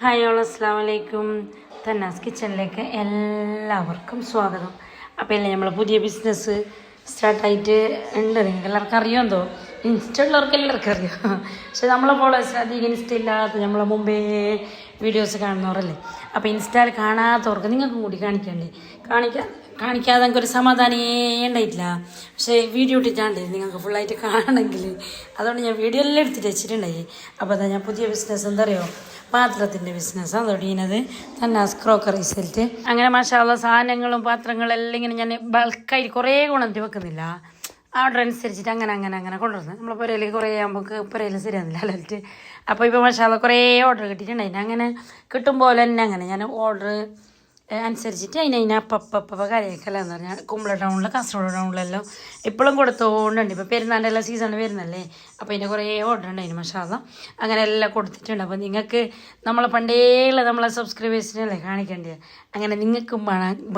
Hi all അസ്സാം വലൈക്കും. തന്നാസ് കിച്ചണിലേക്ക് എല്ലാവർക്കും സ്വാഗതം. അപ്പോൾ അല്ലേ നമ്മൾ പുതിയ ബിസിനസ് സ്റ്റാർട്ടായിട്ട് ഉണ്ട്. നിങ്ങൾക്ക് എല്ലാവർക്കും അറിയാമെന്തോ, ഇൻസ്റ്റ ഉള്ളവർക്ക് എല്ലാവർക്കും അറിയാം. പക്ഷെ നമ്മളെ ഫോളോവേഴ്സ് അധികം ഇൻസ്റ്റ ഇല്ലാത്ത നമ്മളെ മുമ്പേ വീഡിയോസ് കാണുന്നവരല്ലേ. അപ്പോൾ ഇൻസ്റ്റയിൽ കാണാത്തവർക്ക് നിങ്ങൾക്കും കൂടി കാണിക്കാതെ ഒരു സമാധാനമേ ഉണ്ടായിട്ടില്ല. പക്ഷേ വീഡിയോ ഇട്ടിട്ടാണ്ട് നിങ്ങൾക്ക് ഫുള്ളായിട്ട് കാണണമെങ്കിൽ അതുകൊണ്ട് ഞാൻ വീഡിയോ എല്ലാം എടുത്തിട്ട് വെച്ചിട്ടുണ്ടായി. അപ്പോൾ അതാ ഞാൻ പുതിയ ബിസിനസ് എന്താ അറിയോ, പാത്രത്തിൻ്റെ ബിസിനസ്സാണ് തുടങ്ങിയത്. തന്നാസ് ക്രോക്കറി സെറ്റ്. അങ്ങനെ മാഷാള്ള സാധനങ്ങളും പാത്രങ്ങളെല്ലാം ഇങ്ങനെ ഞാൻ ബൾക്കായിട്ട് കുറേ കൊണ്ടുവന്നിട്ട് വെക്കുന്നില്ല. ഓർഡർ അനുസരിച്ചിട്ട് അങ്ങനെ കൊണ്ടുവരുന്നത്. നമ്മളെ പുരയിൽ കുറേ ആകുമ്പോൾ പുരയിൽ ശരിയാകുന്നില്ല അല്ലിട്ട്. അപ്പോൾ ഇപ്പോൾ മാഷാള്ള കുറേ ഓർഡർ കിട്ടിയിട്ടുണ്ടായിരുന്നു. അങ്ങനെ കിട്ടുമ്പോൾ തന്നെ അങ്ങനെ ഞാൻ ഓർഡർ അനുസരിച്ചിട്ട് അതിനെ അപ്പം കരയൊക്കെല്ലാന്ന് പറഞ്ഞാൽ കുമ്പള ടൗണിൽ കാസർഗോഡ് ടൗണിലെല്ലാം ഇപ്പോഴും കൊടുത്തോണ്ടുണ്ട്. ഇപ്പോൾ പെരുന്നാളിൻ്റെ എല്ലാ സീസണിൽ വരുന്നല്ലേ. അപ്പോൾ അതിൻ്റെ കുറേ ഓർഡർ ഉണ്ടായിരുന്നു മാഷാള്ള. അങ്ങനെ എല്ലാം കൊടുത്തിട്ടുണ്ട്. അപ്പോൾ നിങ്ങൾക്ക് നമ്മളെ പണ്ടേയുള്ള നമ്മളെ സബ്സ്ക്രൈബേഴ്സിനല്ലേ കാണിക്കേണ്ടത്. അങ്ങനെ നിങ്ങൾക്കും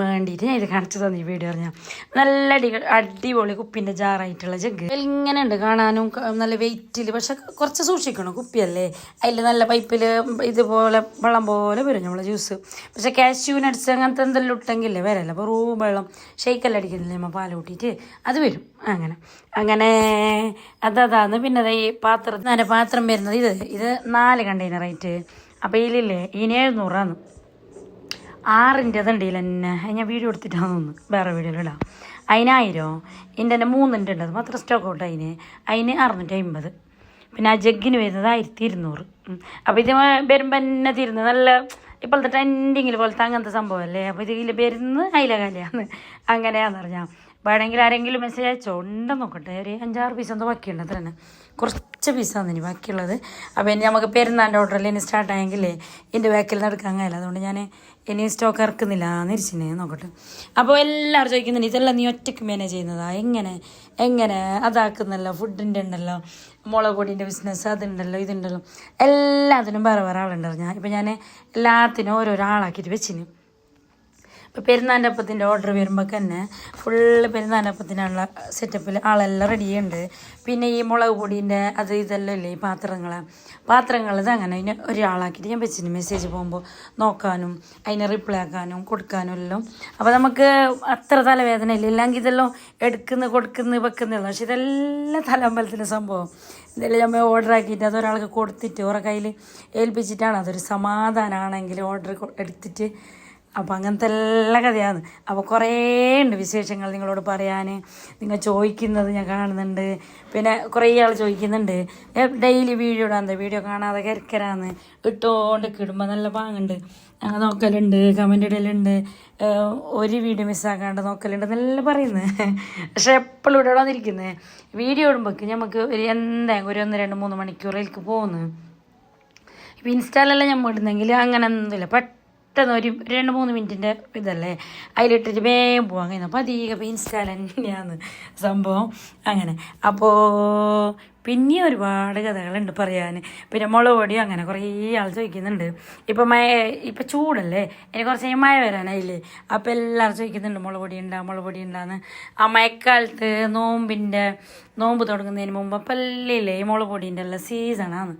വേണ്ടിയിട്ട് ഞാൻ ഇത് കാണിച്ചു തന്നെ ഈ വീഡിയോ പറഞ്ഞാൽ നല്ല അടിപൊളി കുപ്പിൻ്റെ ജാറായിട്ടുള്ള ജഗ് ഇങ്ങനെ ഉണ്ട് കാണാനും നല്ല വെയിറ്റിൽ. പക്ഷെ കുറച്ച് സൂക്ഷിക്കണം, കുപ്പിയല്ലേ. അതിൽ നല്ല പൈപ്പിൽ ഇതുപോലെ വെള്ളം പോലെ വരും നമ്മളെ ജ്യൂസ്. പക്ഷെ കാഷ്യൂ നട്ട്സ് അങ്ങനത്തെ എന്തെല്ലാം ഇട്ടെങ്കിലേ വരല്ല. അപ്പോൾ വെള്ളം ഷെയ്ക്കെല്ലാം അടിക്കുന്നില്ലേ നമ്മൾ പാൽ കൂട്ടിയിട്ട് അത് വരും. അങ്ങനെ അതാന്ന്. പിന്നെ ഈ പാത്രം വരുന്നത് ഇത് 4 കണ്ടെയ്നറായിട്ട്. അപ്പോൾ ഇതിലില്ലേ ഇതിന് 700 6ൻ്റെ അതുണ്ട് തന്നെ. ഞാൻ വീഡിയോ എടുത്തിട്ടാന്ന് തോന്നുന്നു, വേറെ വീഡിയോയിലിടാം. അതിന് 1000. ഇതിൻ്റെ തന്നെ 3 ഉണ്ട്, അത് മാത്രം സ്റ്റോക്ക് ഔട്ട്. അതിന് 650. പിന്നെ ആ ജഗ്ഗിന് വരുന്നത് 1200. അപ്പോൾ ഇത് വരുമ്പോൾ തന്നെ തീരുന്നത് നല്ല ഇപ്പോഴത്തെ ട്രെൻഡിങ്ങിൽ പോലത്തെ അങ്ങനത്തെ സംഭവമല്ലേ. അപ്പോൾ ഇതിൽ വരുന്നത് അയിലകാലിയാണ്. അങ്ങനെയാണെന്ന് പറഞ്ഞാൽ വേണമെങ്കിൽ ആരെങ്കിലും മെസ്സേജ് അയച്ചോ. ഉണ്ടെന്ന് നോക്കട്ടെ. ഒരു 5-6 പീസ് എന്തോ ബാക്കിയുണ്ട്. അത്ര തന്നെ കുറച്ച് പീസാണ് ഇനി ബാക്കിയുള്ളത്. അപ്പോൾ ഇനി നമുക്ക് പെരുന്നാളിൻ്റെ ഓർഡറിൽ ഇനി സ്റ്റാർട്ടായെങ്കിലേ ഇതിൻ്റെ ബാക്കിൽ നിന്ന് എടുക്കാൻ കഴിയില്ല. അതുകൊണ്ട് ഞാൻ ഇനി സ്റ്റോക്ക് ഇറക്കുന്നില്ല എന്നിരിച്ചിനെ നോക്കട്ടെ. അപ്പോൾ എല്ലാവരും ചോദിക്കുന്നുണ്ട് ഇതെല്ലാം നീ ഒറ്റയ്ക്ക് മാനേജ് ചെയ്യുന്നതാ, എങ്ങനെ അതാക്കുന്നല്ലോ. ഫുഡിൻ്റെ ഉണ്ടല്ലോ, മുളക് പൊടിൻ്റെ ബിസിനസ് അതുണ്ടല്ലോ, ഇതുണ്ടല്ലോ, എല്ലാത്തിനും വേറെ ആളുണ്ടായിരുന്നു. ഇപ്പം ഞാൻ എല്ലാത്തിനും ഓരോരോ ആളാക്കിയിട്ട് വെച്ചിന്. ഇപ്പോൾ പെരുന്നാളിൻ്റെ അപ്പത്തിൻ്റെ ഓർഡർ വരുമ്പോൾ തന്നെ ഫുള്ള് പെരുന്നാളിൻ്റെ അപ്പത്തിനുള്ള സെറ്റപ്പിൽ ആളെല്ലാം റെഡിയുണ്ട്. പിന്നെ ഈ മുളക് പൊടീൻ്റെ അത് ഇതെല്ലാം ഇല്ലേ ഈ പാത്രങ്ങൾ ഇതങ്ങനെ അതിന് ഒരാളാക്കിയിട്ട് ഞാൻ വെച്ചിന്. മെസ്സേജ് പോകുമ്പോൾ നോക്കാനും അതിനെ റിപ്ലൈ ആക്കാനും കൊടുക്കാനും എല്ലാം. അപ്പോൾ നമുക്ക് അത്ര തലവേദന ഇല്ല. ഇല്ലെങ്കിൽ ഇതെല്ലാം കൊടുക്കുന്നു വെക്കുന്നില്ല. പക്ഷെ ഇതെല്ലാം തലമ്പലത്തിൻ്റെ സംഭവം. ഇതെല്ലാം നമ്മൾ ഓർഡർ ആക്കിയിട്ട് അതൊരാൾക്ക് കൊടുത്തിട്ട് ഓരോ കയ്യിൽ ഏൽപ്പിച്ചിട്ടാണ് അതൊരു സമാധാനമാണെങ്കിൽ ഓർഡർ എടുത്തിട്ട്. അപ്പോൾ അങ്ങനത്തെ എല്ലാ കഥയാണ്. അപ്പോൾ കുറേ ഉണ്ട് വിശേഷങ്ങൾ നിങ്ങളോട് പറയാൻ. നിങ്ങൾ ചോദിക്കുന്നത് ഞാൻ കാണുന്നുണ്ട്. പിന്നെ കുറേ ആൾ ചോദിക്കുന്നുണ്ട് ഡെയിലി വീഡിയോ വീഡിയോ കാണാതെ കിരക്കരാന്ന് ഇട്ടുകൊണ്ട് കിടുമ്പോൾ നല്ല പാങ്ങുണ്ട്, നോക്കലുണ്ട്, കമൻ്റ് ഇടലുണ്ട്, ഒരു വീഡിയോ മിസ്സാക്കാണ്ട് നോക്കലുണ്ട് എന്നെല്ലാം പറയുന്നത്. പക്ഷെ എപ്പോഴും ഇവിടെ വന്നിരിക്കുന്നത് വീഡിയോ ഇടുമ്പോഴേക്ക് നമുക്ക് എന്തായാലും ഒരു 1-2-3 മണിക്കൂറിലേക്ക് പോകുന്നു. ഇപ്പോൾ ഇൻസ്റ്റാലെല്ലാം നമ്മൾ ഇടുന്നെങ്കിൽ അങ്ങനെ ഒന്നുമില്ല. പെട്ടെന്ന് ഒരു 2-3 മിനിറ്റിൻ്റെ ഇതല്ലേ അതിലിട്ടിട്ട് വേഗം പോകാൻ കഴിയുന്നു. അപ്പോൾ അധികം ഇൻസ്റ്റാൾ തന്നെയാണ് സംഭവം. അങ്ങനെ അപ്പോൾ പിന്നെ ഒരുപാട് കഥകളുണ്ട് പറയാൻ. പിന്നെ മുളക് പൊടി അങ്ങനെ കുറേ ആൾ ചോദിക്കുന്നുണ്ട്. ഇപ്പം ചൂടല്ലേ, ഇനി കുറച്ച് കഴിഞ്ഞ് മഴ വരാനായില്ലേ. അപ്പോൾ എല്ലാവരും ചോദിക്കുന്നുണ്ട് മുളക് പൊടി ഉണ്ടാന്ന്. ആ മഴക്കാലത്ത് നോമ്പ് തുടങ്ങുന്നതിന് മുമ്പ് അപ്പം അല്ലേ ഈ മുളക് പൊടീൻ്റെ എല്ലാം സീസണാണ്.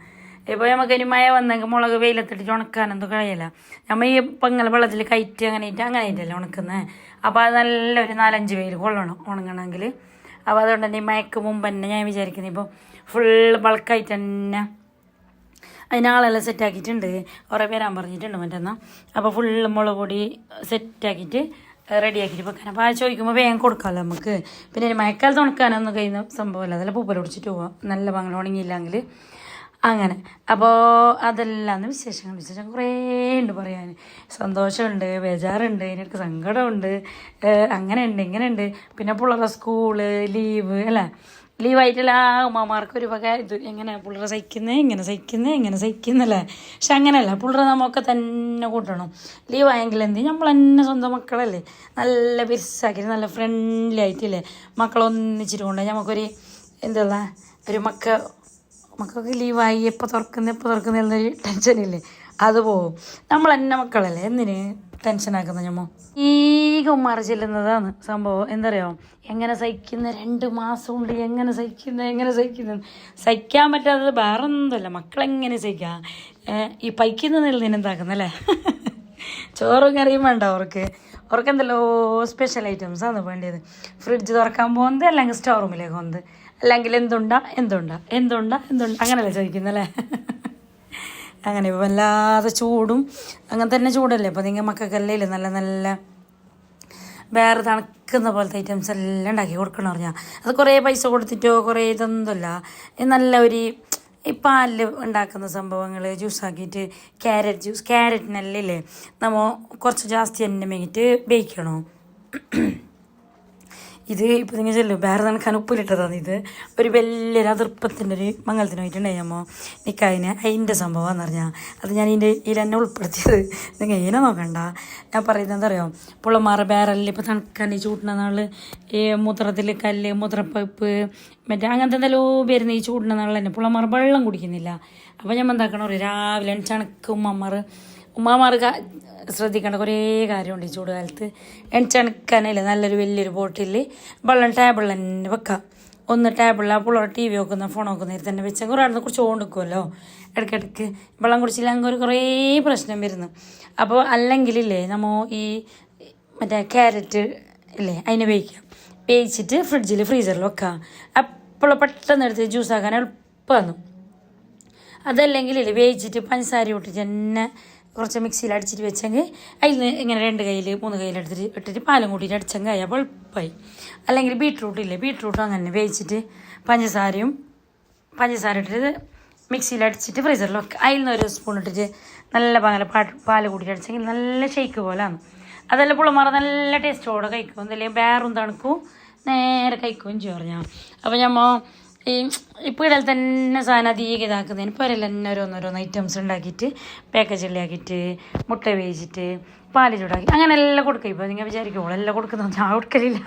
ഇപ്പോൾ നമുക്ക് ഇനി മഴ വന്നെങ്കിൽ മുളക് വെയിലത്തിട്ട് ഉണക്കാനൊന്നും കഴിയില്ല. നമ്മൾ ഈ പൊങ്ങൽ വെള്ളത്തിൽ കയറ്റി അങ്ങനെയായിട്ടല്ലേ ഉണക്കുന്നത്. അപ്പോൾ അത് നല്ല ഒരു 4-5 വെയിൽ കൊള്ളണം ഉണങ്ങണമെങ്കിൽ. അപ്പോൾ അതുകൊണ്ട് തന്നെ ഈ മഴക്ക് മുമ്പ് തന്നെ ഞാൻ വിചാരിക്കുന്നത് ഇപ്പോൾ ഫുള്ള് ബൾക്കായിട്ട് തന്നെ അതിനാളെല്ലാം സെറ്റാക്കിയിട്ടുണ്ട്. കുറേ പേരാൻ പറഞ്ഞിട്ടുണ്ട് മറ്റന്നാൾ. അപ്പോൾ ഫുള്ള് മുളക് പൊടി സെറ്റാക്കിയിട്ട് റെഡിയാക്കിയിട്ട് വെക്കാൻ. അപ്പോൾ ആ ചോദിക്കുമ്പോൾ വേഗം കൊടുക്കാമല്ലോ നമുക്ക്. പിന്നെ മഴക്കാലത്ത് ഉണക്കാനൊന്നും കഴിയുന്ന സംഭവമല്ല. അതെല്ലാം പൂപ്പൽ പിടിച്ചിട്ട് പോവാം നല്ല ഭംഗി ഉണങ്ങിയില്ലെങ്കിൽ. അങ്ങനെ അപ്പോൾ അതെല്ലാം വിശേഷം കുറേ ഉണ്ട് പറയാൻ. സന്തോഷമുണ്ട്, ബേജാറുണ്ട്, എനിക്ക് സങ്കടമുണ്ട്, അങ്ങനെ ഉണ്ട് ഇങ്ങനെ ഉണ്ട്. പിന്നെ പിള്ളേരുടെ സ്കൂള് ലീവായിട്ടില്ല ഉമ്മമാർക്ക് ഒരു വക ഇത് എങ്ങനെ പിള്ളേരെ ഇങ്ങനെ സഹിക്കുന്നല്ലേ. പക്ഷെ അങ്ങനെയല്ല, പിള്ളേരെ നമുക്ക് തന്നെ കൂട്ടണം. ലീവായെങ്കിൽ എന്ത് നമ്മൾ തന്നെ സ്വന്തം മക്കളല്ലേ നല്ല ബിർസാക്കിയിട്ട് നല്ല ഫ്രണ്ട്ലി ആയിട്ടില്ലേ മക്കളൊന്നിച്ചിട്ട് കൊണ്ട് നമുക്കൊരു എന്തുള്ള ഒരു മക്കൾക്ക് ലീവായി എപ്പോൾ തുറക്കുന്ന എന്നൊരു ടെൻഷനില്ലേ, അത് പോവും. നമ്മൾ തന്നെ മക്കളല്ലേ എന്തിന് ടെൻഷനാക്കുന്ന ഞമ്മ. ഉമ്മാർ ചെല്ലുന്നതാണ് സംഭവം. എന്തറിയോ, എങ്ങനെ സഹിക്കുന്ന 2 മാസം കൊണ്ട് എങ്ങനെ സഹിക്കുന്ന സഹിക്കാൻ പറ്റാത്തത് വേറെ ഒന്നുമല്ല. മക്കളെങ്ങനെ സഹിക്കാം. ഈ പൈക്കിൽ നിന്ന് എന്താക്കുന്നല്ലേ ചോറും കറിയും വേണ്ട അവർക്ക് എന്തെല്ലോ സ്പെഷ്യൽ ഐറ്റംസാണ് വേണ്ടത്. ഫ്രിഡ്ജ് തുറക്കാൻ പോകുന്നത് അല്ലെങ്കിൽ സ്റ്റോർ റൂമിലേക്ക് പോകുന്നത് അല്ലെങ്കിൽ എന്തുണ്ടാ അങ്ങനെയല്ലേ ചോദിക്കുന്നല്ലേ. അങ്ങനെ ഇപ്പോൾ വല്ലാതെ ചൂടും അങ്ങനെ തന്നെ ചൂടല്ലേ. അപ്പോൾ നിങ്ങൾ മക്കൾക്കല്ലേ നല്ല നല്ല വേറെ തണുക്കുന്ന പോലത്തെ ഐറ്റംസ് എല്ലാം ഉണ്ടാക്കി കൊടുക്കണം പറഞ്ഞാൽ അത് കുറേ പൈസ കൊടുത്തിട്ടോ കുറേ ഇതൊന്നുമില്ല. നല്ല ഒരു ഈ പാലിൽ ഉണ്ടാക്കുന്ന സംഭവങ്ങൾ ജ്യൂസാക്കിയിട്ട് ക്യാരറ്റിനല്ലേ നമ്മൾ കുറച്ച് ജാസ്തി എണ്ണ മേങ്ങിയിട്ട് ബേക്കണം. ഇത് ഇപ്പോൾ നിങ്ങൾ ചെല്ലും വേറെ തണുക്കാൻ ഉപ്പിലിട്ടതാണ്. ഇത് ഒരു വലിയൊരു അതിർപ്പത്തിൻ്റെ ഒരു മംഗലത്തിന് പോയിട്ടുണ്ടായി നമ്മൾ നിൽക്കാതിന് അതിൻ്റെ സംഭവമാണെന്ന് പറഞ്ഞാൽ അത് ഞാൻ ഇതിലെന്നെ ഉൾപ്പെടുത്തിയത്. നിങ്ങൾ ഇങ്ങനെ നോക്കണ്ട. ഞാൻ പറയുന്നത് എന്താ പറയുക, പുള്ളമാറ് ബേറലിൽ ഇപ്പോൾ തണുക്കാൻ ഈ ചൂടുന്ന നാൾ ഈ മൂത്രത്തിൽ കല്ല് മൂത്രപ്പൈപ്പ് മറ്റേ അങ്ങനത്തെ എന്തെല്ലോ വരുന്ന ഈ ചൂടുന്ന നാളിൽ തന്നെ പുള്ളമാർ വെള്ളം കുടിക്കുന്നില്ല. അപ്പോൾ ഞാൻ എന്താക്കണം പറയും, രാവിലെ ചണക്ക് ഉമ്മമാർ ശ്രദ്ധിക്കേണ്ട കുറേ കാര്യമുണ്ട് ഈ ചൂട് കാലത്ത്. എണിച്ചണക്കാനല്ലേ നല്ലൊരു വലിയൊരു ബോട്ടിൽ വെള്ളം ടേബിളിൽ തന്നെ വെക്കാം. ഒന്ന് ടേബിളിൽ പുള്ളർ ടി വി നോക്കുന്ന ഫോൺ നോക്കുന്നതിൽ തന്നെ വെച്ചാൽ കുറേ അടുത്ത് കുറിച്ച് കൊണ്ടുക്കുമല്ലോ. ഇടയ്ക്കിടയ്ക്ക് വെള്ളം കുടിച്ചില്ലെങ്കിൽ ഒരു കുറേ പ്രശ്നം വരുന്നു. അപ്പോൾ അല്ലെങ്കിലില്ലേ നമ്മൾ ഈ മറ്റേ ക്യാരറ്റ് ഇല്ലേ അതിനെ വേവിച്ചിട്ട് ഫ്രീസറിൽ വെക്കാം. അപ്പോൾ പെട്ടെന്ന് എടുത്ത് ജ്യൂസാക്കാൻ എളുപ്പമാണ്. അതല്ലെങ്കിൽ വേവിച്ചിട്ട് പഞ്ചസാര ഇട്ടിട്ട് തന്നെ കുറച്ച് മിക്സിയിൽ അടിച്ചിട്ട് വെച്ചെങ്കിൽ അതിൽ നിന്ന് ഇങ്ങനെ 2 കയ്യിൽ 3 കയ്യിൽ ഇട്ടിട്ട് പാലും കൂട്ടിയിട്ട് അടിച്ചെങ്കിൽ അപ്പോൾ എളുപ്പമായി. അല്ലെങ്കിൽ ബീട്രൂട്ടും അങ്ങനെ വേവിച്ചിട്ട് പഞ്ചസാര ഇട്ടിട്ട് മിക്സിയിൽ അടിച്ചിട്ട് ഫ്രീസറിൽ വെക്കുക. അതിൽ നിന്ന് ഒരു സ്പൂൺ ഇട്ടിട്ട് നല്ല പാല് കൂട്ടിയിട്ട് അടിച്ചെങ്കിൽ നല്ല ഷേക്ക് പോലെയാണ്. അതെല്ലാം പുള്ളമാർ നല്ല ടേസ്റ്റോടെ കഴിക്കും. എന്തെങ്കിലും വേറും തണുക്കും നേരെ കഴിക്കുകയും ചെയ്യും പറഞ്ഞാൽ. അപ്പോൾ നമ്മൾ ഇപ്പോൾ ഇടയിൽ തന്നെ സാധനം അധികം ഇതാക്കുന്നതിന് ഇപ്പോൾ തന്നെ ഓരോന്നോരോന്ന് ഐറ്റംസ് ഉണ്ടാക്കിയിട്ട് പാക്കേജിലാക്കിയിട്ട് മുട്ട വേവിച്ചിട്ട് പാല് ചൂടാക്കി അങ്ങനെ എല്ലാം കൊടുക്കുക. ഇപ്പോൾ നിങ്ങൾ വിചാരിക്കുമ്പോൾ എല്ലാം കൊടുക്കുന്ന ഞാൻ കൊടുക്കലില്ല,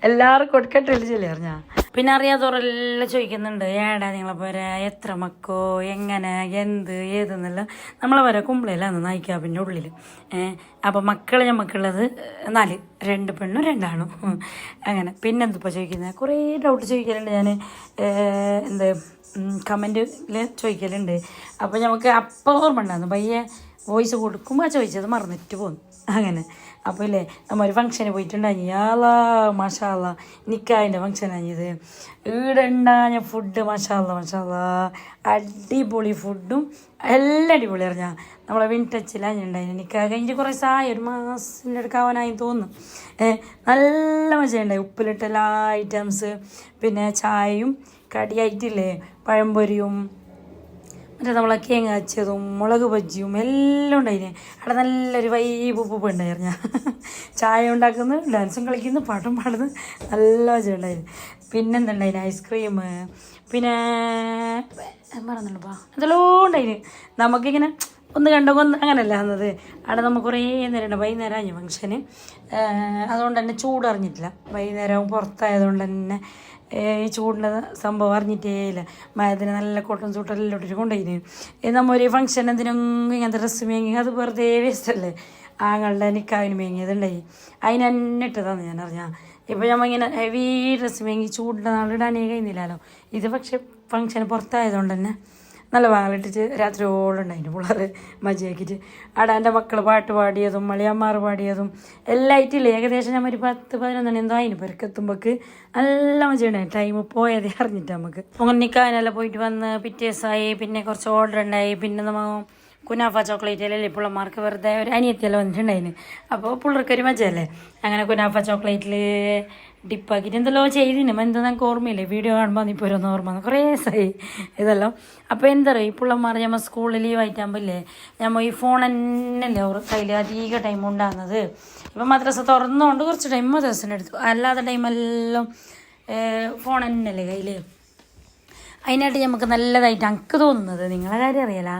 എല്ലാവരും കൊടുക്കട്ടില്ല ചെല്ലി അറിഞ്ഞാൽ. പിന്നെ അറിയാത്തവരെല്ലാം ചോദിക്കുന്നുണ്ട്, ഏടാ നിങ്ങളെ പോരെ എത്ര മക്കോ എങ്ങനെ ഏതെന്നല്ല നമ്മളെ വരെ കുമ്പളയിലാണ് നായിക്കാപ്പിൻ്റെ ഉള്ളിൽ. അപ്പോൾ ഞമ്മക്കുള്ളത് 4, 2 പെണ്ണും 2 ആണും അങ്ങനെ. പിന്നെന്തിപ്പോൾ ചോദിക്കുന്നത് കുറേ ഡൗട്ട് ചോദിക്കലുണ്ട്. ഞാൻ കമൻറ്റിൽ ചോദിക്കലുണ്ട്. അപ്പോൾ നമുക്ക് അപ്പോൾ ഓർമ്മ ഉണ്ടായിരുന്നു പയ്യെ വോയിസ് കൊടുക്കുമ്പോൾ ചോദിച്ചത് മറന്നിട്ട് പോന്നു അങ്ങനെ. അപ്പോൾ ഇല്ലേ നമ്മൾ ഒരു ഫംഗ്ഷന് പോയിട്ടുണ്ടായി, മാഷാല്ല നിക്കായിൻ്റെ ഫംഗ്ഷനായത്. ഈടെ ഉണ്ടായ ഫുഡ് മാഷാല്ല അടിപൊളി ഫുഡും എല്ലാം അടിപൊളി അറിഞ്ഞാൽ നമ്മളെ വിൻടച്ചിലാണ് ഉണ്ടായിരുന്നു. നിൽക്കാൻ കഴിഞ്ഞ് കുറേ ഒരു മാസത്തിൻ്റെ അടുക്കാവാനായി തോന്നുന്നു. നല്ല മജയുണ്ടായി. ഉപ്പിലിട്ട എല്ലാ ഐറ്റംസ്, പിന്നെ ചായയും കടിയായിട്ടില്ലേ പഴംപൊരിയും മറ്റേ നമ്മളെ കേങ്ങ അച്ചതും മുളക് ബജ്ജിയും എല്ലാം ഉണ്ടായിന്. അവിടെ നല്ലൊരു വൈബ് ഉപ്പ് ഉണ്ടായിരുന്നു. ചായ ഉണ്ടാക്കുന്നു, ഡാൻസും കളിക്കുന്നു, പാട്ടും പാടുന്നു, നല്ല മജ ഉണ്ടായിരുന്നു. പിന്നെന്തുണ്ടായിന് ഐസ്ക്രീം, പിന്നെ മറന്നുള്ളപ്പാ എന്തെല്ലോ ഉണ്ടായിന്. നമുക്കിങ്ങനെ ഒന്ന് അങ്ങനെയല്ല വന്നത്. അവിടെ നമുക്ക് കുറേ നേരം വൈകുന്നേരം ആഞ്ഞു ഫംഗ്ഷന്. അതുകൊണ്ട് തന്നെ ചൂടറിഞ്ഞിട്ടില്ല. വൈകുന്നേരം പുറത്തായതുകൊണ്ട് തന്നെ ഈ ചൂടിൻ്റെ സംഭവം അറിഞ്ഞിട്ടേ ഇല്ല. മയത്തിന് നല്ല കോട്ടൺ സൂട്ടെല്ലാം ഇട്ടിട്ട് കൊണ്ടുപോയിന്. നമ്മൾ ഒരു ഫംഗ്ഷൻ എന്തിനെങ്കിലും ഇങ്ങനത്തെ ഡ്രസ്സ് മേങ്ങി അത് വെറുതെ വേസ്റ്റല്ലേ. ആങ്ങളുടെ നിക്കാവിന് മേങ്ങിയതുണ്ടായി അതിന് തന്നെ ഇട്ടതാണ് ഞാൻ അറിഞ്ഞാൽ. ഇപ്പോൾ നമ്മൾ ഇങ്ങനെ ഹെവി ഡ്രസ്സ് മേങ്ങി ചൂടിൻ്റെ നാളിടാനേ കഴിയുന്നില്ലല്ലോ. ഇത് പക്ഷെ ഫംഗ്ഷന് പുറത്തായതുകൊണ്ട് തന്നെ നല്ല വാങ്ങലിട്ടിട്ട് രാത്രിയോളം ഉണ്ടായിരുന്നു പിള്ളേർ മജയാക്കിയിട്ട്. അവിടെ എൻ്റെ മക്കൾ പാട്ട് പാടിയതും മളിയന്മാർ പാടിയതും എല്ലാം ആയിട്ടില്ലേ. ഏകദേശം നമ്മൾ ഒരു 10-11 എന്തോ അതിന് പെരക്കെത്തുമ്പോൾക്ക് നല്ല മജയുണ്ടായി. ടൈം പോയതേ അറിഞ്ഞിട്ട് നമുക്ക് പൊങ്ങനിക്കാനെല്ലാം പോയിട്ട് വന്ന് പിറ്റേസായി. പിന്നെ കുറച്ച് ഓർഡർ ഉണ്ടായി. പിന്നെ നമ്മൾ കുനാഫ ചോക്ലേറ്റിലല്ലേ പിള്ളമാർക്ക് വെറുതെ ഒരു അനിയത്തിയെല്ലാം വന്നിട്ടുണ്ടായിന്. അപ്പോൾ പിള്ളേർക്കൊരു മജയല്ലേ. അങ്ങനെ കുനാഫ ചോക്ലേറ്റിൽ ഡിപ്പാക്കിയിട്ട് എന്തെല്ലോ ചെയ്തിന്. എന്താ നമുക്ക് ഓർമ്മയില്ലേ, വീഡിയോ കാണുമ്പോൾ ഇപ്പോൾ ഓരോന്ന് ഓർമ്മ കുറേ ദിവസമായി ഇതെല്ലാം. അപ്പോൾ എന്താ പറയുക, ഈ പിള്ളമാർ നമ്മൾ സ്കൂളിൽ ലീവ് ആയിട്ടാകുമ്പോൾ ഇല്ലേ നമ്മൾ ഈ ഫോൺ തന്നെയല്ലേ അവർ കയ്യിൽ അധിക ടൈം ഉണ്ടാകുന്നത്. ഇപ്പം മദ്രസ തുറന്നുകൊണ്ട് കുറച്ച് ടൈം മദ്രസിൻ്റെ എടുത്തു, അല്ലാത്ത ടൈമെല്ലാം ഫോൺ തന്നെയല്ലേ കയ്യിൽ. അതിനായിട്ട് നമുക്ക് നല്ലതായിട്ട് എനിക്ക് തോന്നുന്നത്, നിങ്ങളെ കാര്യം അറിയാല,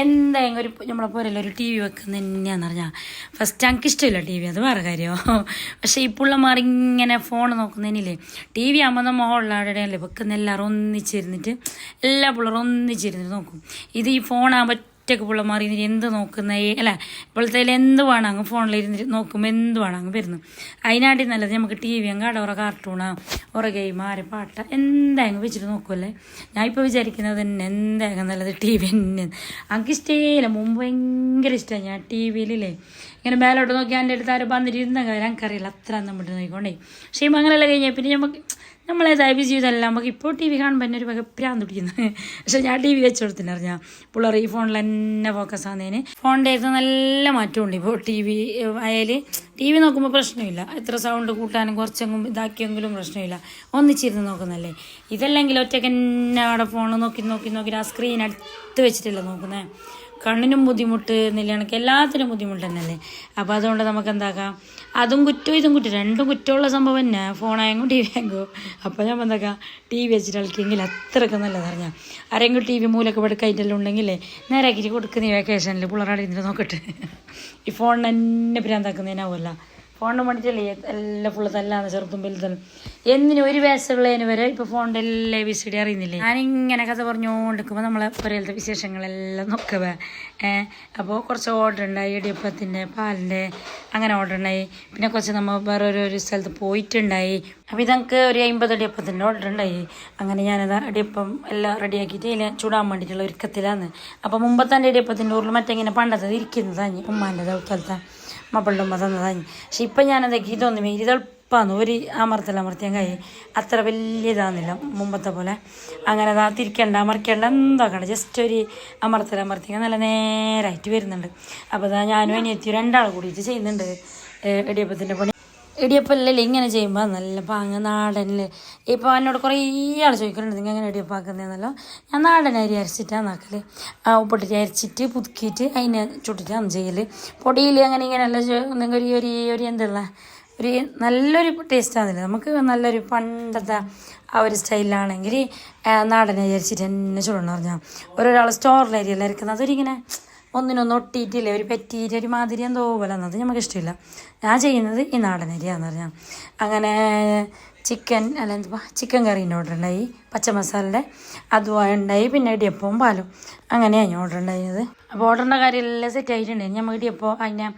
എന്തായാലും ഒരു നമ്മളെ പോലെയല്ല ഒരു ടി വി വെക്കുന്നത് തന്നെയാണെന്ന് പറഞ്ഞാൽ. ഫസ്റ്റ് എനിക്ക് ഇഷ്ടമില്ല ടി വി, അത് വേറെ കാര്യമോ. പക്ഷേ ഈ പിള്ളമാർ ഇങ്ങനെ ഫോൺ നോക്കുന്നതിനില്ലേ, ടി വി ആകുമ്പോൾ നമ്മൾ ഹോളിലാടെയല്ലേ വെക്കുന്ന എല്ലാവരും ഒന്നിച്ചിരുന്നിട്ട് എല്ലാ പിള്ളേരും ഒന്നിച്ചിരുന്നിട്ട് നോക്കും. ഇത് ഈ ഫോണാകുമ്പോൾ ഒറ്റക്ക് പുള്ള മാറി എന്ത് നോക്കുന്ന അല്ല ഇപ്പോഴത്തെ എന്ത് വേണമെങ്കിൽ ഫോണിലിരുന്ന് നോക്കുമ്പോൾ എന്ത് വേണമെങ്കിൽ വരുന്നു. അതിനാട്ടി നല്ലത് നമുക്ക് ടി വി അങ്ങാടെ ഓരോ കാർട്ടൂണാ ഓരോ ഗെയിം ആരെ പാട്ട എന്തായെങ്കിലും വെച്ചിട്ട് നോക്കുമല്ലേ. ഞാൻ ഇപ്പോൾ വിചാരിക്കുന്നത് തന്നെ എന്തായാലും നല്ലത് ടി വി തന്നെ. എനിക്ക് ഇഷ്ടമില്ല, മുമ്പ് ഭയങ്കര ഇഷ്ടമാണ്. ഞാൻ ടി വിയിലില്ലേ ഇങ്ങനെ മേലോട്ട് നോക്കി എൻ്റെ അടുത്ത് ആരും വന്നിരുന്ന കാര്യം എനിക്കറിയില്ല, അത്ര നമ്മട്ട് നോക്കിക്കൊണ്ടേ. പക്ഷേ അങ്ങനെയല്ല കഴിഞ്ഞാൽ പിന്നെ നമ്മളേതായ ജീവിതമല്ല നമുക്ക് ഇപ്പോൾ ടി വി കാണുമ്പോൾ തന്നെ ഒരു വക പ്രാന്ത് പിടിക്കുന്നത്. പക്ഷെ ഞാൻ ടി വി വെച്ച് കൊടുത്തിട്ടറിഞ്ഞാൽ പിള്ളേർ ഈ ഫോണിൽ തന്നെ ഫോക്കസ് ആകുന്നതിന് ഫോണിൻ്റെ അടുത്ത് നല്ല മാറ്റമുണ്ട്. ഇപ്പോൾ ടി വി ആയാൽ ടി വി നോക്കുമ്പോൾ പ്രശ്നമില്ല, എത്ര സൗണ്ട് കൂട്ടാനും കുറച്ചെങ്കിലും ഇതാക്കിയെങ്കിലും പ്രശ്നമില്ല, ഒന്നിച്ചിരുന്ന് നോക്കുന്നല്ലേ. ഇതല്ലെങ്കിൽ ഒറ്റയ്ക്ക് തന്നെ അവിടെ ഫോൺ നോക്കി ആ സ്ക്രീൻ അടുത്ത് വെച്ചിട്ടല്ല നോക്കുന്നത്. കണ്ണിനും ബുദ്ധിമുട്ട് എന്നില്ലാണെങ്കിൽ എല്ലാത്തിനും ബുദ്ധിമുട്ട് തന്നെയല്ലേ. അപ്പോൾ അതുകൊണ്ട് നമുക്ക് എന്താക്കാം, അതും കുറ്റം ഇതും കുറ്റം, രണ്ടും കുറ്റമുള്ള സംഭവം തന്നെ, ഫോണായെങ്കിൽ ടി വി ആയെങ്കിൽ. അപ്പോൾ ഞാൻ എന്താക്കാം, ടി വി വെച്ചിട്ട് കളിക്കെങ്കിൽ അത്രയൊക്കെ നല്ലതറിഞ്ഞാൽ. ആരെങ്കിലും ടി വി മൂലൊക്കെ പെടുക്കായിട്ടെല്ലാം ഉണ്ടെങ്കിലേ നേരാക്കിയിട്ട് കൊടുക്കുന്ന വെക്കേഷനിൽ പിള്ളേരാടെ ഇരുന്ന് നോക്കട്ടെ. ഈ ഫോണിന് തന്നെ ഭ്രാന്താക്കുന്നതിനാവുമല്ല, ഫോണിന് വേണ്ടിയിട്ടല്ലേ എല്ലാം ഫുള്ള് തല്ലാന്ന് ചെറുതും വലുതും എന്തിനും ഒരു വയസ്സുള്ളതിന് വരെ ഇപ്പോൾ ഫോണിൻ്റെ എല്ലാ വിസിഡി അറിയുന്നില്ലേ. ഞാനിങ്ങനെ കഥ പറഞ്ഞുകൊണ്ടിരിക്കുമ്പോൾ നമ്മളെ പുരയിലത്തെ വിശേഷങ്ങളെല്ലാം നോക്കവേ. അപ്പോൾ കുറച്ച് ഓർഡർ ഉണ്ടായി, ഇടിയപ്പത്തിൻ്റെ പാലിൻ്റെ അങ്ങനെ ഓർഡർ ഉണ്ടായി. പിന്നെ കുറച്ച് നമ്മൾ വേറെ ഒരു സ്ഥലത്ത് പോയിട്ടുണ്ടായി. അപ്പോൾ ഇതൊക്കെ ഒരു 50 ഇടിയപ്പത്തിൻ്റെ ഓർഡർ ഉണ്ടായി. അങ്ങനെ ഞാനത് ഇടിയപ്പം എല്ലാം റെഡിയാക്കിയിട്ട് അതിൽ ചൂടാൻ വേണ്ടിയിട്ടുള്ള ഒരുക്കത്തിലാണ്. അപ്പോൾ മുമ്പത്തെ ഇടിയപ്പത്തിൻ്റെ ഊരിൽ മറ്റെങ്ങനെ പണ്ടത്തെ ഇരിക്കുന്നതാണ് ഉമ്മാൻ്റെ ദൗത്തലത്തെ മപ്പളുടെ ഉമ്മ തന്നതാണ്. പക്ഷെ ഇപ്പം ഞാനതൊക്കെ ഇതൊന്നും ഇതെളുപ്പമാണ്, ഒരു അമർത്തിയാൻ കഴിയും, അത്ര വലിയ ഇതാകുന്നില്ല മുമ്പത്തെ പോലെ. അങ്ങനെ തിരിക്കണ്ട മറിക്കണ്ട എന്താക്കണ്ട, ജസ്റ്റ് ഒരു അമർത്തിയാൽ നല്ല നേരായിട്ട് വരുന്നുണ്ട്. അപ്പോൾ ഞാനും അനിയത്തി 2 ആൾ കൂടിയിട്ട് ചെയ്യുന്നുണ്ട് ഇടിയപ്പത്തിൻ്റെ പണി. ഇടിയപ്പല്ലേ ഇങ്ങനെ ചെയ്യുമ്പോൾ നല്ല പാങ്ങ് നാടനിൽ. ഇപ്പോൾ എന്നോട് കുറേ ആൾ ചോദിക്കുന്നുണ്ട് നിങ്ങൾ എങ്ങനെ ഇടിയപ്പാക്കുന്നതെന്നല്ലോ. ഞാൻ നാടൻ അരി അരച്ചിട്ടാണ് ആക്കൽ, ഉപ്പിട്ടിട്ട് അരച്ചിട്ട് പുതുക്കിയിട്ട് അതിനെ ചുട്ടിട്ടാണ് ചെയ്യൽ. പൊടിയിൽ അങ്ങനെ ഇങ്ങനെയല്ല നിങ്ങൾ ഒരു എന്തുള്ള ഒരു നല്ലൊരു ടേസ്റ്റാണെന്നില്ല നമുക്ക്. നല്ലൊരു പണ്ടത്തെ ആ ഒരു സ്റ്റൈലിലാണെങ്കിൽ നാടൻ അരി അരച്ചിട്ട് തന്നെ ചുടണം പറഞ്ഞാൽ. ഓരോരാൾ സ്റ്റോറിൽ അരിയെല്ലാം അരക്കുന്നത് അതൊരിങ്ങനെ ഒന്നിനൊന്നും ഒട്ടിയിട്ടില്ലേ, ഒരു പറ്റിയിട്ട് ഒരു മാതിരി എന്തോ പോലെ എന്നത് നമുക്ക് ഇഷ്ടമില്ല. ഞാൻ ചെയ്യുന്നത് ഈ നാടൻ അരിയാന്ന് പറഞ്ഞാൽ. അങ്ങനെ ചിക്കൻ കറീൻ്റെ ഓർഡർ ഉണ്ടായി, പച്ച മസാലയുടെ അതും ഉണ്ടായി, പിന്നെ ഇടിയപ്പവും പാലും അങ്ങനെയാണ് ഓർഡർ ഉണ്ടായിരുന്നത്. അപ്പോൾ ഓർഡറിൻ്റെ കാര്യമെല്ലാം സെറ്റ് ആയിട്ടുണ്ടായി. നമ്മൾ ഇടിയപ്പോൾ അതിനെ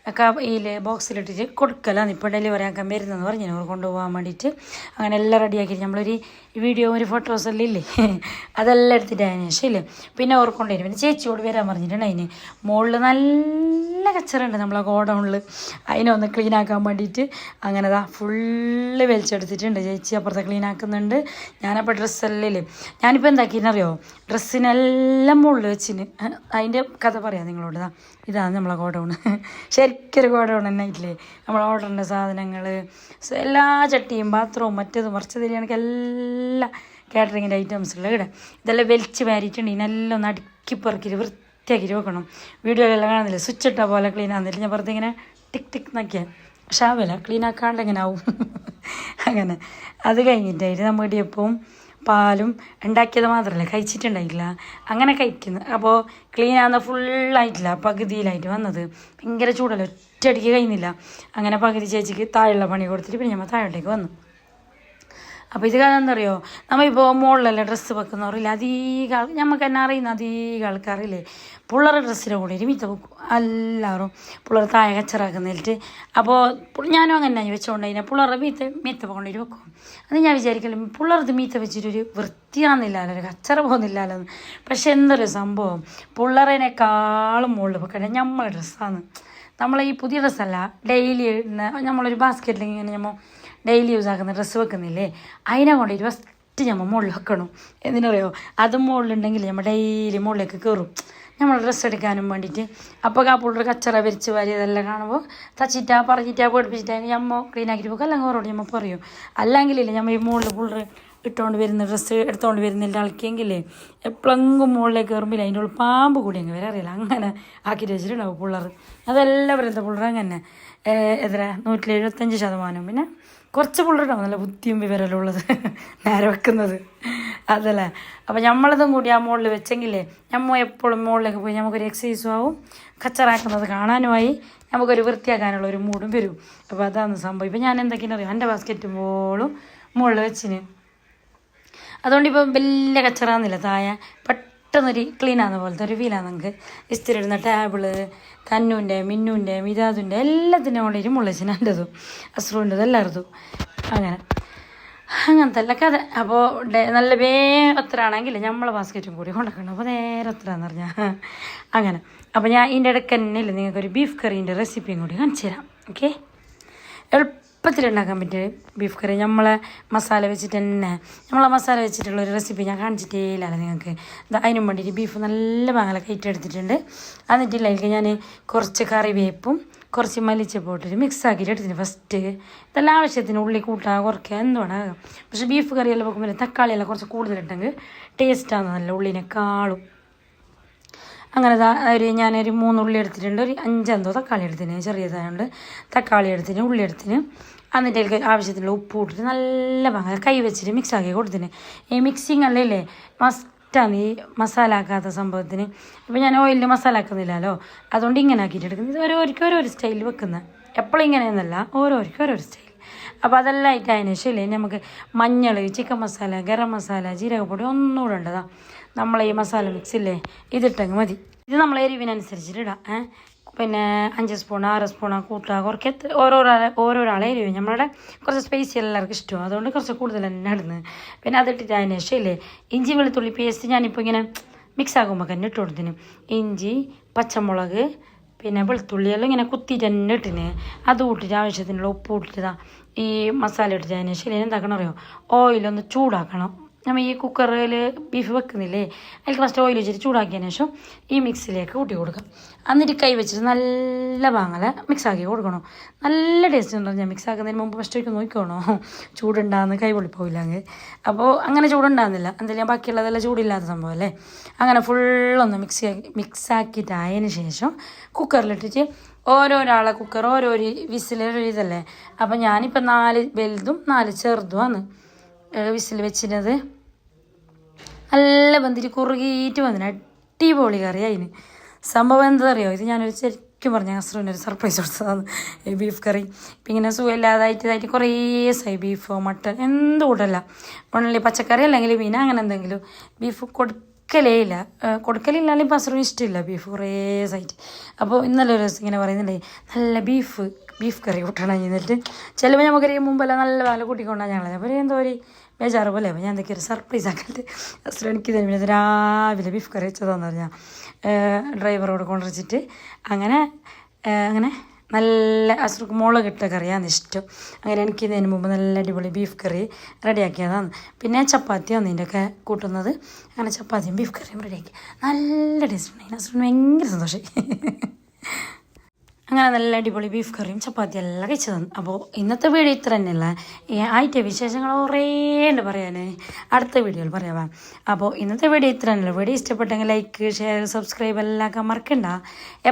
ഒക്കെ ഇതിൽ ബോക്സിലിട്ടിട്ട് കൊടുക്കലാണ് ഇപ്പോൾ ഡെലിവറി ആക്കാൻ വരുന്നതെന്ന് പറഞ്ഞു അവർ കൊണ്ടുപോകാൻ വേണ്ടിയിട്ട്. അങ്ങനെ എല്ലാം റെഡിയാക്കിയിട്ട് നമ്മളൊരു വീഡിയോ ഒരു ഫോട്ടോസെല്ലാം ഇല്ലേ അതെല്ലാം എടുത്തിട്ട് അതിന് ശേഷം ഇല്ലേ പിന്നെ അവർ കൊണ്ടുവരും. പിന്നെ ചേച്ചിയോട് വരാൻ പറഞ്ഞിട്ടുണ്ട്. അതിന് മുകളിൽ നല്ല കച്ചറുണ്ട് നമ്മളെ ഗോഡൗണിൽ, അതിനൊന്ന് ക്ലീൻ ആക്കാൻ വേണ്ടിയിട്ട്. അങ്ങനെ ഫുള്ള് വലിച്ചെടുത്തിട്ടുണ്ട്. ചേച്ചി അപ്പുറത്തെ ക്ലീൻ ആക്കുന്നുണ്ട്. ഞാനപ്പോൾ ഡ്രസ്സെല്ലാം ഇല്ലേ ഞാനിപ്പോൾ എന്താക്കിയെന്നറിയോ, ഡ്രസ്സിനെല്ലാം മുകളിൽ വെച്ചിന്. അതിൻ്റെ കഥ പറയാം നിങ്ങളോട്. ഇതാണ് നമ്മളെ ഗോഡൗണ്, ശരിക്കൊരു ഗോഡൗൺ തന്നെ ഇല്ലേ. നമ്മൾ ഓർഡറിൻ്റെ സാധനങ്ങൾ എല്ലാ ചട്ടിയും ബാത്റൂം മറ്റേത് മറിച്ചതിരിയാണെങ്കിൽ എല്ലാ കാറ്ററിങ്ങിൻ്റെ ഐറ്റംസുകൾ ഇവിടെ ഇതെല്ലാം വലിച്ച് വാരിയിട്ടുണ്ട്. ഇതിനെല്ലാം ഒന്ന് അടുക്കി പെറുക്കിയിട്ട് വൃത്തിയാക്കിയിട്ട് വെക്കണം. വീഡിയോയിലെല്ലാം കാണുന്നില്ല, സ്വിച്ച് ഇട്ട പോലെ ക്ലീൻ ആകുന്നില്ല. ഞാൻ വെറുതെ ഇങ്ങനെ ടിക് നോക്കിയാൽ പക്ഷെ ആവില്ല, ക്ലീൻ ആക്കാണ്ട് എങ്ങനെ ആവും. അങ്ങനെ അത് കഴിഞ്ഞിട്ടായിട്ട് നമ്മൾ ഇടിയപ്പവും പാലും ഉണ്ടാക്കിയത് മാത്രമല്ല കഴിച്ചിട്ടുണ്ടായിട്ടില്ല, അങ്ങനെ കഴിക്കുന്നു. അപ്പോൾ ക്ലീൻ ആകുന്ന ഫുള്ളായിട്ടില്ല, പകുതിയിലായിട്ട് വന്നത്. ഭയങ്കര ചൂടല്ല, ഒറ്റയടിക്ക് കഴിയുന്നില്ല. അങ്ങനെ പകുതി ചേച്ചിക്ക് താഴെയുള്ള പണി കൊടുത്തിട്ട് പിന്നെ നമ്മൾ താഴോട്ടേക്ക് വന്നു. അപ്പോൾ ഇത് കാരണം എന്താ അറിയോ, നമ്മളിപ്പോൾ മുകളിലല്ലേ ഡ്രസ്സ് വെക്കുന്നവരില്ല അധികം നമുക്ക് തന്നെ അറിയുന്ന അധികം ആൾക്കാരില്ലേ പിള്ളേരുടെ ഡ്രസ്സിൻ്റെ കൂടെ ഒരു മീത്ത വെക്കും എല്ലാവരും. പിള്ളേർ താഴെ കച്ചറാക്കുന്നിട്ട് അപ്പോൾ ഞാനും അങ്ങനെ തന്നെ വെച്ചുകൊണ്ട് കഴിഞ്ഞാൽ പിള്ളേരുടെ മീത്ത കൊണ്ടിട്ട് വെക്കും. അത് ഞാൻ വിചാരിക്കലും പിള്ളേർക്ക് മീത്ത വെച്ചിട്ടൊരു വൃത്തിയാകുന്നില്ലല്ലോ, ഒരു കച്ചറ പോകുന്നില്ലല്ലോ. പക്ഷെ എന്തൊരു സംഭവം, പിള്ളേരേക്കാളും മുകളിൽ വെക്കട്ടെ നമ്മളെ ഡ്രസ്സാണ്. നമ്മളെ ഈ പുതിയ ഡ്രസ്സല്ല, ഡെയിലി നമ്മളൊരു ബാസ്ക്കറ്റിൽ ഇങ്ങനെ നമ്മൾ ഡെയിലി യൂസ് ആക്കുന്ന ഡ്രസ്സ് വെക്കുന്നില്ലേ, അതിനെ കൊണ്ടിട്ട് ഫസ്റ്റ് നമ്മൾ മുകളിൽ വെക്കണം. എന്തിനറിയോ, അത് മുകളിലുണ്ടെങ്കിൽ നമ്മൾ ഡെയിലി മുകളിലേക്ക് കയറും നമ്മൾ ഡ്രസ്സ് എടുക്കാനും വേണ്ടിയിട്ട്. അപ്പോൾ ആ പുള്ളർ കച്ചറ വരിച്ച് വാരി ഇതെല്ലാം കാണുമ്പോൾ തച്ചിട്ടാ പറഞ്ഞിട്ടാ പേടിപ്പിച്ചിട്ടാ നമ്മൾ ക്ലീൻ ആക്കിയിട്ട് പോകും. അല്ലെങ്കിൽ ഓരോട് നമ്മൾ പറയും. അല്ലെങ്കിലില്ലേ നമ്മൾ ഈ മുകളിൽ പുള്ളർ ഇട്ടുകൊണ്ട് വരുന്ന ഡ്രസ്സ് എടുത്തുകൊണ്ട് വരുന്നില്ല ആൾക്കെങ്കിലേ എപ്പോഴെങ്കിലും മുകളിലേക്ക് കയറുമ്പോൾ അതിൻ്റെ ഉള്ളിൽ പാമ്പ് കൂടി അങ്ങ് വരെ അറിയില്ല, അങ്ങനെ ആക്കിയിട്ട് വെച്ചിട്ടുണ്ടാവും പിള്ളേർ. അതെല്ലാവരും എന്താ പിള്ളേർ അങ്ങനെ എത്ര 175%. പിന്നെ കുറച്ച് പിള്ളേരുണ്ടാവും നല്ല ബുദ്ധിയും വിവരമെല്ലാം ഉള്ളത് നേരെ വെക്കുന്നത് അതല്ലേ. അപ്പോൾ നമ്മളതും കൂടി ആ മുകളിൽ വെച്ചെങ്കിലേ നമ്മൾ എപ്പോഴും മുകളിലേക്ക് പോയി നമുക്കൊരു എക്സസൈസും ആവും, കച്ചറാക്കുന്നത് കാണാനുമായി നമുക്കൊരു വൃത്തിയാക്കാനുള്ള ഒരു മൂടും വരും. അപ്പോൾ അതാണ് സംഭവം. ഇപ്പോൾ ഞാൻ എന്തൊക്കെയാണ് അറിയാം, എൻ്റെ ബാസ്ക്കറ്റ് മുകളിൽ വെച്ചിന്. അതുകൊണ്ട് ഇപ്പം വലിയ കച്ചറാന്നില്ല, താഴെ പെട്ടെന്നൊരു ക്ലീൻ ആകുന്ന പോലത്തെ ഒരു ഫീലാണ് നമുക്ക്. ഇസ്തിരി ഇടുന്ന ടേബിള് തന്നൂൻ്റെ മിന്നൂൻ്റെ മിതാദിൻ്റെ എല്ലാത്തിനും കൂടെ മുള്ളച്ചിനൻ്റെതും അസ്രുവിൻ്റെതും എല്ലാവരതും അങ്ങനത്തെ എല്ലാ കഥ. അപ്പോൾ നല്ല ഒത്തരാണെങ്കിൽ നമ്മളെ ബാസ്ക്കറ്റും കൂടി കൊണ്ടുവക്കണം. അപ്പോൾ നേരെ ഒത്തരാന്ന് പറഞ്ഞാൽ അങ്ങനെ. അപ്പോൾ ഞാൻ ഇതിൻ്റെ ഇടയ്ക്ക് തന്നെ ഇല്ല നിങ്ങൾക്കൊരു ബീഫ് കറീൻ്റെ റെസിപ്പിയും കൂടി കാണിച്ചു തരാം. ഓക്കെ, എളുപ്പത്തിലുണ്ടാക്കാൻ പറ്റിയ ബീഫ് കറി നമ്മളെ മസാല വെച്ചിട്ട് തന്നെ മസാല വെച്ചിട്ടുള്ളൊരു റെസിപ്പി ഞാൻ കാണിച്ചിട്ടേ ഇല്ല നിങ്ങൾക്ക്. അതിനും വേണ്ടിയിട്ട് ബീഫ് നല്ല ഭാഗം കയറ്റെടുത്തിട്ടുണ്ട്. എന്നിട്ടില്ല എനിക്ക് ഞാൻ കുറച്ച് കറിവേപ്പും കുറച്ച് മല്ലിച്ചപ്പോട്ടിട്ട് മിക്സ് ആക്കിയിട്ട് എടുത്തിട്ട് ഫസ്റ്റ് ഇതെല്ലാം ആവശ്യത്തിന് ഉള്ളി കൂട്ടുക കുറയ്ക്കുക എന്തുവേണം. പക്ഷേ ബീഫ് കറിയെല്ലാം വെക്കുമ്പോൾ തക്കാളിയെല്ലാം കുറച്ച് കൂടുതലിട്ടെങ്കിൽ ടേസ്റ്റാണ് നല്ല ഉള്ളിനെക്കാളും. അങ്ങനെ ഞാനൊരു 3 ഉള്ളി എടുത്തിട്ടുണ്ട്, ഒരു 5 തക്കാളി എടുത്തിന്, ചെറിയതായതുകൊണ്ട് തക്കാളി എടുത്തിന്, ഉള്ളി എടുത്തിന്. എന്നിട്ട് എനിക്ക് ആവശ്യത്തിനുള്ള ഉപ്പ് ഇട്ടിട്ട് നല്ല ഭാഗം കൈ വെച്ചിട്ട് മിക്സ് ആക്കി കൊടുത്തിന്. ഈ മിക്സിങ് അല്ലേ മസ്റ്റാണ് ഈ മസാല ആക്കാത്ത സംഭവത്തിന്. ഇപ്പം ഞാൻ ഓയിലിൽ മസാല ആക്കുന്നില്ലല്ലോ, അതുകൊണ്ട് ഇങ്ങനെ ആക്കിയിട്ട് എടുക്കുന്നത്. ഇത് ഓരോരു സ്റ്റൈലിൽ വെക്കുന്നത്, എപ്പോഴും ഇങ്ങനെയൊന്നല്ല, ഓരോരു സ്റ്റൈൽ. അപ്പോൾ അതെല്ലാം ആയിട്ടതിന് ശേഷം നമുക്ക് മഞ്ഞൾ, ചിക്കൻ മസാല, ഗരം മസാല, ജീരകപ്പൊടി ഒന്നുകൂടെ ഉണ്ടതാ. നമ്മളെ ഈ മസാല മിക്സില്ലേ ഇതിട്ടെങ്കിൽ മതി. ഇത് നമ്മളെ എരിവിനനുസരിച്ചിട്ട് ഇടാം. പിന്നെ 5 സ്പൂൺ 6 സ്പൂൺ കൂട്ടുക കുറയ്ക്ക് ഓരോരാളെ എരിവ്. നമ്മളുടെ കുറച്ച് സ്പൈസി എല്ലാവർക്കും ഇഷ്ടവും, അതുകൊണ്ട് കുറച്ച് കൂടുതൽ തന്നെ ഇടുന്നത്. പിന്നെ അതിട്ടിട്ട് അതിന് ശേഷം ഇല്ലേ ഇഞ്ചി വെളുത്തുള്ളി പേസ്റ്റ് ഞാനിപ്പോൾ ഇങ്ങനെ മിക്സ് ആകുമ്പോൾ തന്നെ ഇട്ട് കൊടുത്തിന്. ഇഞ്ചി പച്ചമുളക് പിന്നെ വെളുത്തുള്ളി എല്ലാം ഇങ്ങനെ കുത്തിയിട്ട് തന്നെ ഇട്ടിന്. അത് കൂട്ടിയിട്ട് ആവശ്യത്തിനുള്ള ഉപ്പ് ഇട്ടിട്ടാ ഈ മസാല ഇട്ടിട്ട് അതിന് ശേഷം എന്താക്കണം അറിയോ, ഓയിലൊന്ന് ചൂടാക്കണം. നമ്മൾ ഈ കുക്കറിൽ ബീഫ് വെക്കുന്നില്ലേ, അതിൽ ഫസ്റ്റ് ഓയിൽ വെച്ചിട്ട് ചൂടാക്കിയതിന് ശേഷം ഈ മിക്സിലേക്ക് കൂട്ടി കൊടുക്കാം. എന്നിട്ട് കൈ വെച്ചിട്ട് നല്ല ഭാഗങ്ങളെ മിക്സാക്കി കൊടുക്കണം. നല്ല ടേസ്റ്റ് ഉണ്ടോ ഞാൻ മിക്സ് ആക്കുന്നതിന് മുമ്പ് ഫസ്റ്റ് ഒരിക്കൽ നോക്കിക്കോണോ ചൂടുണ്ടാകുന്ന കൈ പൊളിപ്പോയില്ലെങ്കിൽ. അപ്പോൾ അങ്ങനെ ചൂടുണ്ടാകുന്നില്ല, എന്തായാലും ബാക്കിയുള്ളതെല്ലാം ചൂടില്ലാത്ത സംഭവം അല്ലേ. അങ്ങനെ ഫുള്ളൊന്ന് മിക്സാക്കിയിട്ട് ആയതിന് ശേഷം കുക്കറിലിട്ടിട്ട് ഓരോരാളെ കുക്കർ ഓരോരു വിസിലൊരു ഇതല്ലേ. അപ്പം ഞാനിപ്പോൾ 4 വലുതും 4 ചെറുതുമാണ് വിസിൽ വെച്ചിരുന്നത്. നല്ല വെന്തിട്ട് കുറുകിയിട്ട് വന്നിന്, അടിപൊളി കറി അതിന്. സംഭവം എന്താ അറിയോ, ഇത് ഞാനൊരു ശരിക്കും പറഞ്ഞ അസ്രുവിനൊരു സർപ്രൈസ് കൊടുത്തതാണ് ഈ ബീഫ് കറി. ഇപ്പം ഇങ്ങനെ സുഖമില്ലാതായിട്ട് കുറേ ദിവസമായി ബീഫോ മട്ടൻ എന്ത് കൂട്ടല്ല, ഒന്നല്ലേ പച്ചക്കറി അല്ലെങ്കിൽ മീൻ അങ്ങനെ എന്തെങ്കിലും ബീഫ് കൊടുക്കലില്ലാലും ഇപ്പം അസ്രുവിന് ഇഷ്ടമില്ല ബീഫ് കുറേ ദിവസമായിട്ട്. അപ്പോൾ ഇന്നലെ ഒരു ദിവസം ഇങ്ങനെ പറയുന്നുണ്ടേ നല്ല ബീഫ് കറി കൂട്ടണം. എന്നിട്ട് ചിലപ്പോൾ നമുക്കറിയാം മുമ്പെല്ലാം നല്ല വില കൂട്ടിക്കൊണ്ടാണ് ഞങ്ങൾ. അപ്പോൾ എന്തോ ഒരു ബേജാറ് പോലെ. അപ്പോൾ ഞാൻ എന്തൊക്കെ ഒരു സർപ്രൈസ് ആക്കിയിട്ട് അസ്രു എനിക്ക് തന്നെ രാവിലെ ബീഫ് കറി വെച്ചതാന്ന് പറഞ്ഞാൽ ഡ്രൈവറോട് കൊണ്ടുവച്ചിട്ട് അങ്ങനെ നല്ല അസ്രുക്ക് മുളകിട്ട കറിയാണ് ഇഷ്ടം. അങ്ങനെ എനിക്ക് ഇതിന് മുമ്പ് നല്ല അടിപൊളി ബീഫ് കറി റെഡിയാക്കിയതാണ്. പിന്നെ ചപ്പാത്തിയാണ് ഇതിൻ്റെയൊക്കെ കൂട്ടുന്നത്. അങ്ങനെ ചപ്പാത്തിയും ബീഫ് കറിയും റെഡിയാക്കി നല്ല ടേസ്റ്റ് ഉണ്ടായി. അസ്രുവിന് ഭയങ്കര സന്തോഷമായി. അങ്ങനെ നല്ല അടിപൊളി ബീഫ് കറിയും ചപ്പാത്തി എല്ലാം കഴിച്ചു തന്നു. അപ്പോൾ ഇന്നത്തെ വീഡിയോ ഇത്ര തന്നെയല്ല, ആയിട്ട് വിശേഷങ്ങൾ കുറേ ഉണ്ട് പറയാൻ, അടുത്ത വീഡിയോയിൽ പറയാം. അപ്പോൾ ഇന്നത്തെ വീഡിയോ ഇത്ര തന്നെയല്ല. വീഡിയോ ഇഷ്ടപ്പെട്ടെങ്കിൽ ലൈക്ക് ഷെയർ സബ്സ്ക്രൈബ് എല്ലാം മറക്കണ്ട.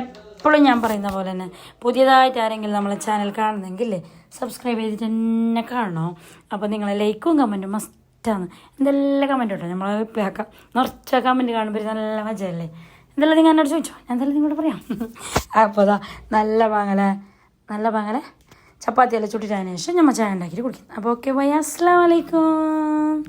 എപ്പോഴും ഞാൻ പറയുന്ന പോലെ തന്നെ പുതിയതായിട്ട് ആരെങ്കിലും നമ്മളെ ചാനൽ കാണുന്നെങ്കിൽ സബ്സ്ക്രൈബ് ചെയ്തിട്ട് തന്നെ കാണണോ. അപ്പോൾ നിങ്ങളെ ലൈക്കും കമൻറ്റും മസ്റ്റാണ്. എന്തെല്ലാം കമൻറ്റ് കേട്ടോ, നമ്മൾ റിപ്ലൈ ആക്കാം. നിറച്ച കമൻറ്റ് കാണുമ്പോൾ നല്ല മജയല്ലേ. എന്തെല്ലാം നിങ്ങൾ എന്നോട് ചോദിച്ചോ, ഞാൻ എന്തായാലും നിങ്ങളോട് പറയാം. അപ്പോൾ അതാ നല്ല പാങ്ങലെ ചപ്പാത്തിയെല്ലാം ചുട്ടിട്ടതിന് ശേഷം നമ്മൾ ചായ ഉണ്ടാക്കിയിട്ട് കുടിക്കും. അപ്പോൾ ഓക്കെ ബൈ, അസ്സലാമു അലൈക്കും.